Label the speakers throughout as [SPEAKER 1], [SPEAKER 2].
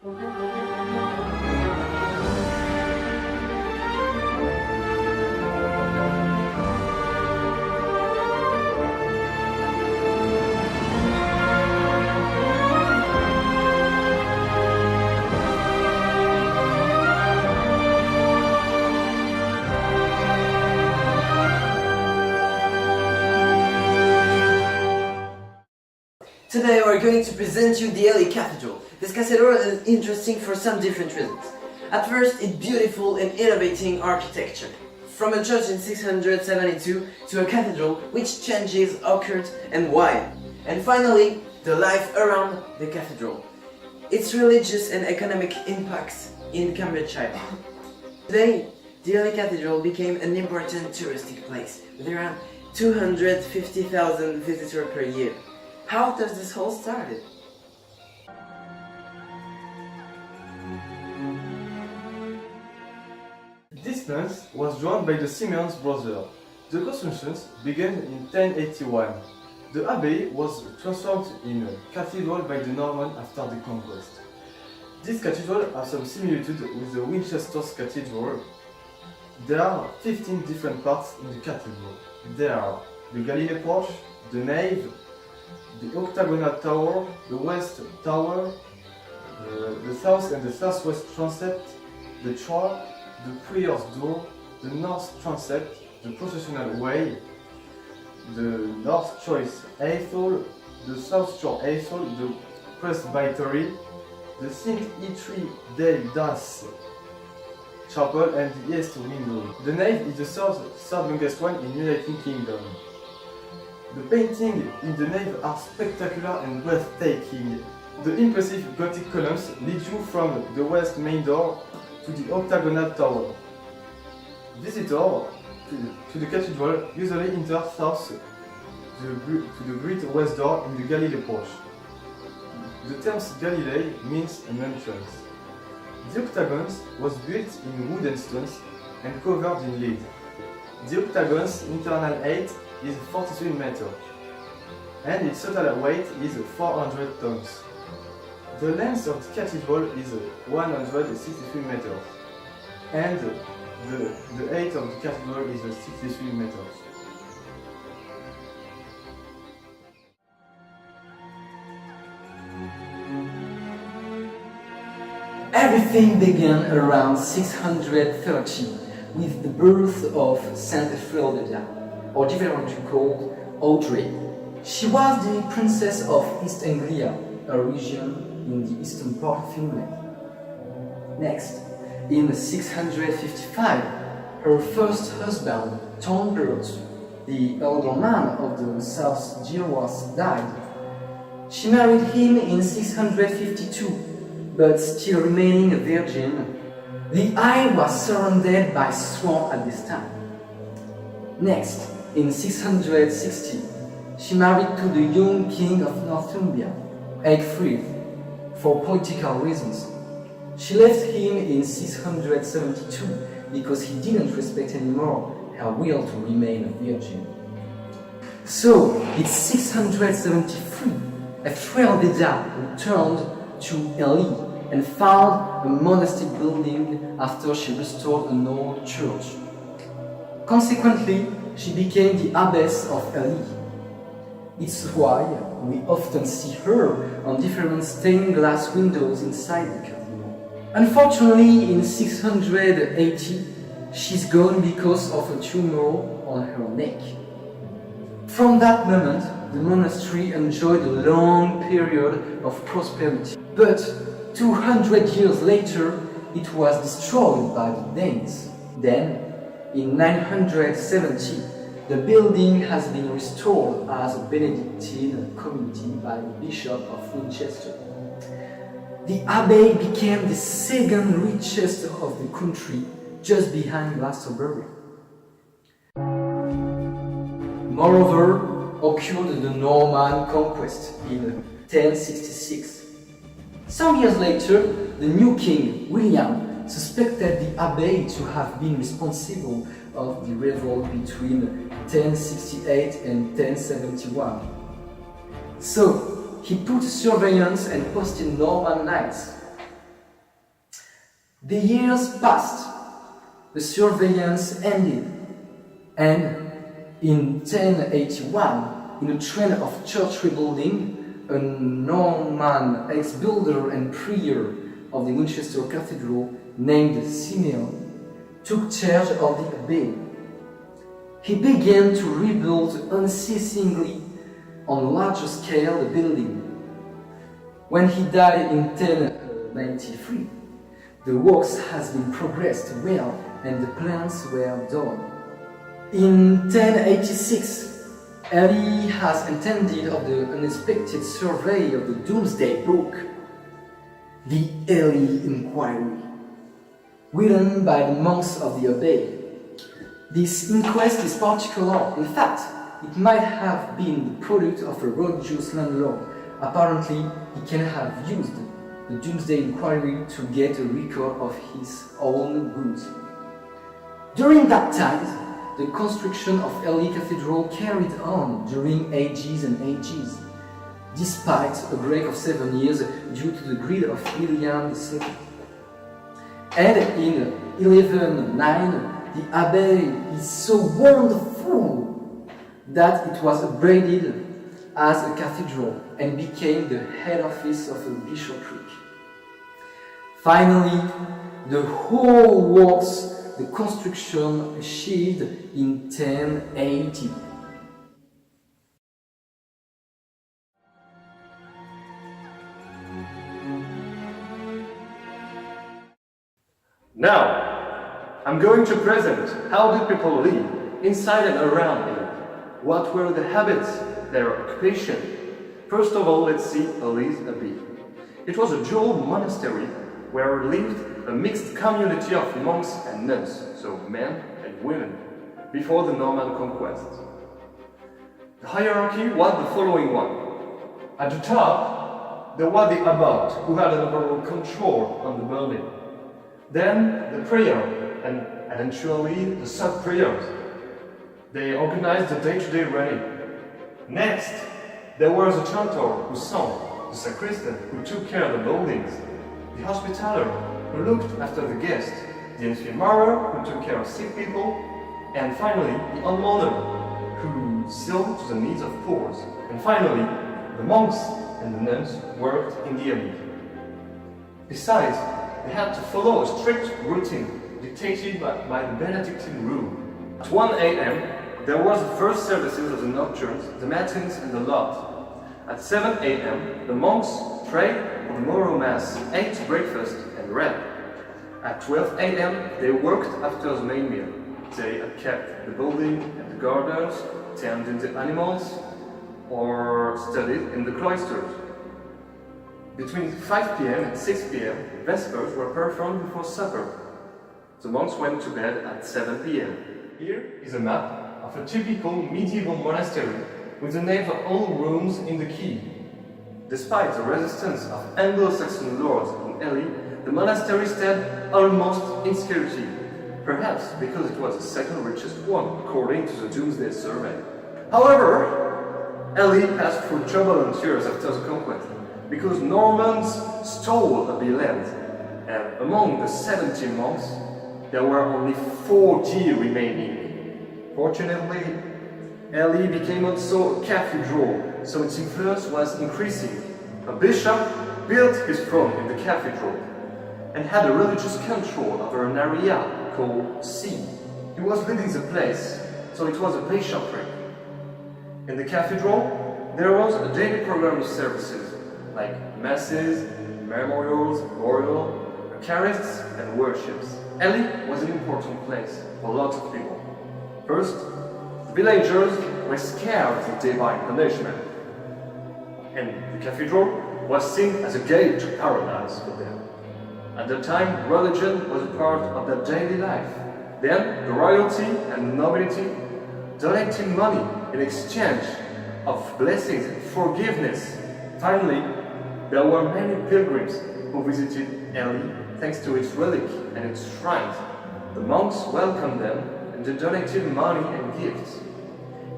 [SPEAKER 1] Today we're going to present you the early cathedral. This cathedral is interesting for some different reasons. At first, it's beautiful and innovating architecture. From a church in 672 to a cathedral which changes occurred and why. And finally, the life around the cathedral. Its religious and economic impacts in Cambridgeshire. Today, the early cathedral became an important touristic place with around 250,000 visitors per year. How does this all started?
[SPEAKER 2] This plan was drawn by the Simeon's brother. The construction began in 1081. The abbey was transformed in a cathedral by the Normans after the conquest. This cathedral has some similitude with the Winchester's cathedral. There are 15 different parts in the cathedral. There are the Galilee porch, the nave, the octagonal tower, the west tower, the south and the southwest transept, the choir, the prayer's door, the north transept, the processional way, the north choice aisle, the south shore aisle, the presbytery, the Saint Itri del Das chapel and the east window. The nave is the third longest one in United Kingdom. The paintings in the nave are spectacular and breathtaking. The impressive Gothic columns lead you from the west main door to the octagonal tower. Visitors to the cathedral usually enter south to the great west door in the Galilee porch. The term Galilee means an entrance. The octagon was built in wood and stones and covered in lead. The octagon's internal height is 43 meters, and its total weight is 400 tons. The length of the cathedral is 163 meters, and the height of the cathedral is 63 meters.
[SPEAKER 3] Everything began around 630 with the birth of Saint Valérian, or differently called Audrey. She was the princess of East Anglia, a region in the eastern part of England. Next, in 655, her first husband, Thornbert, the elder man of the South Girois, died. She married him in 652, but still remaining a virgin. The isle was surrounded by swamp at this time. Next, in 660, she married to the young king of Northumbria, Egfrid, for political reasons. She left him in 672 because he didn't respect anymore her will to remain a virgin. So, in 673, Valérian returned to Ely and found a monastic building after she restored an old church. Consequently, she became the abbess of Ely. It's why we often see her on different stained glass windows inside the cathedral. Unfortunately, in 680, she's gone because of a tumor on her neck. From that moment, the monastery enjoyed a long period of prosperity. But 200 years later, it was destroyed by the Danes. Then, in 970, the building has been restored as a Benedictine community by the Bishop of Winchester. The abbey became the second richest of the country, just behind Glastonbury. Moreover, occurred the Norman conquest in 1066. Some years later, the new king, William, suspected the abbey to have been responsible of the revolt between 1068 and 1071. So, he put surveillance and posted Norman knights. The years passed, the surveillance ended, and in 1081, in a trend of church rebuilding, a Norman ex-builder and prior of the Winchester Cathedral named Simeon took charge of the abbey. He began to rebuild unceasingly on a larger scale the building. When he died in 1093, the works has been progressed well and the plans were done. In 1086, Elie has attended of the unexpected survey of the Doomsday Book, the Elie Inquiry, written by the monks of the abbey. This inquest is particular. In fact, it might have been the product of a religious landlord. Apparently, he can have used the Doomsday Inquiry to get a record of his own goods. During that time, the construction of Elie Cathedral carried on during ages and ages, despite a break of 7 years due to the greed of Valérian II. And in 1109, the abbey is so wonderful that it was upgraded as a cathedral and became the head office of a bishopric. Finally, the whole works, the construction achieved in 1080.
[SPEAKER 2] Now, I'm going to present how did people live inside and around it. What were the habits, their occupation. First of all, let's see Elie's Abbey. It was a dual monastery where lived a mixed community of monks and nuns, so men and women, before the Norman conquest. The hierarchy was the following one. At the top, there was the abbot, who had an overall control on the building. Then the prior, and eventually the sub-priors. They organized the day-to-day running. Next, there was a chantor who sang, the sacristan who took care of the buildings, the hospitaller who looked after the guests, the infirmarian who took care of sick people, and finally the almoner who saw to the needs of poor. And finally, the monks and the nuns worked in the abbey. Besides, they had to follow a strict routine dictated by the Benedictine rule. At 1 a.m., there was the first services of the nocturnes, the matins and the lauds. At 7 a.m., the monks prayed for the morrow mass, ate breakfast and read. At 12 a.m., they worked after the main meal. They had kept the building and the gardens, tended the animals, or studied in the cloisters. Between 5 p.m. and 6 p.m., vespers were performed before supper. The monks went to bed at 7 p.m. Here is a map of a typical medieval monastery with the names of all rooms in the key. Despite the resistance of Anglo-Saxon lords in Elie, the monastery stayed almost insecurity, perhaps because it was the second richest one, according to the Doomsday Survey. However, Elie passed through turbulent years after the conquest, because Normans stole Abbey land, and among the 70 monks, there were only 40 remaining. Fortunately, Elie became also a cathedral, so its influence was increasing. A bishop built his throne in the cathedral and had a religious control over an area called See. He was leading the place, so it was a bishopric. In the cathedral, there was a daily program of services, like masses, memorials, burial, Eucharists, and worships. Elie was an important place for lots of people. First, the villagers were scared of the divine punishment, and the cathedral was seen as a gate to paradise for them. At the time, religion was a part of their daily life. Then, the royalty and the nobility donated money in exchange of blessings and forgiveness. Finally, there were many pilgrims who visited Elie thanks to its relic and its shrines. The monks welcomed them and they donated money and gifts.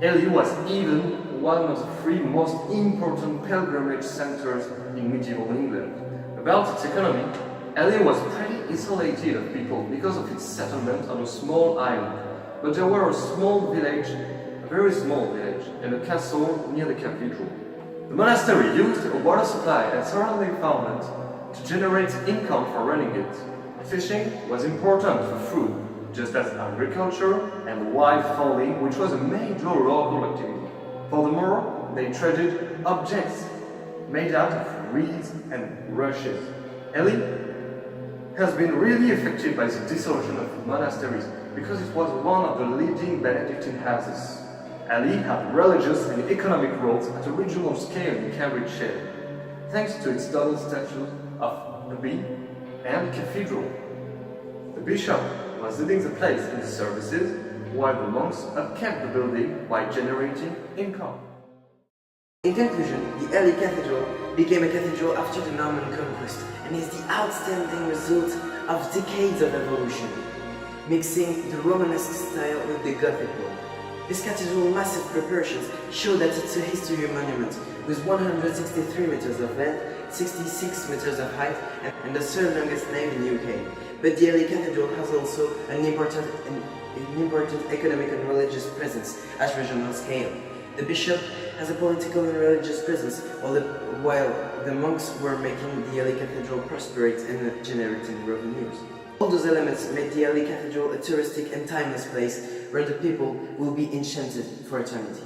[SPEAKER 2] Elie was even one of the 3 most important pilgrimage centers in medieval England. About its economy,
[SPEAKER 4] Ely was pretty isolated of people because of its settlement on a small island, but there were a very small village, and a castle near the cathedral. The monastery used a water supply and surrounding farmland to generate income for running it. Fishing was important for food, just as agriculture and wild fowling, which was a major local activity. Furthermore, they traded objects made out of reeds and rushes. Ely has been really affected by the dissolution of monasteries because it was one of the leading Benedictine houses. Ely had religious and economic roles at a regional scale in Cambridgeshire, thanks to its double status of abbey and cathedral. The bishop was leading the place in the services, while the monks upkept the building by generating income.
[SPEAKER 1] In conclusion, the Ely Cathedral became a cathedral after the Norman conquest and is the outstanding result of decades of evolution, mixing the Romanesque style with the Gothic one. This cathedral's massive proportions show that it's a history monument with 163 meters of length, 66 meters of height, and the third longest nave in the UK. But the Ely Cathedral has also an important economic and religious presence at regional scale. The bishop has a political and religious presence, while the monks were making the Ely Cathedral prosperate and generating revenues. All those elements made the Ely Cathedral a touristic and timeless place where the people will be enchanted for eternity.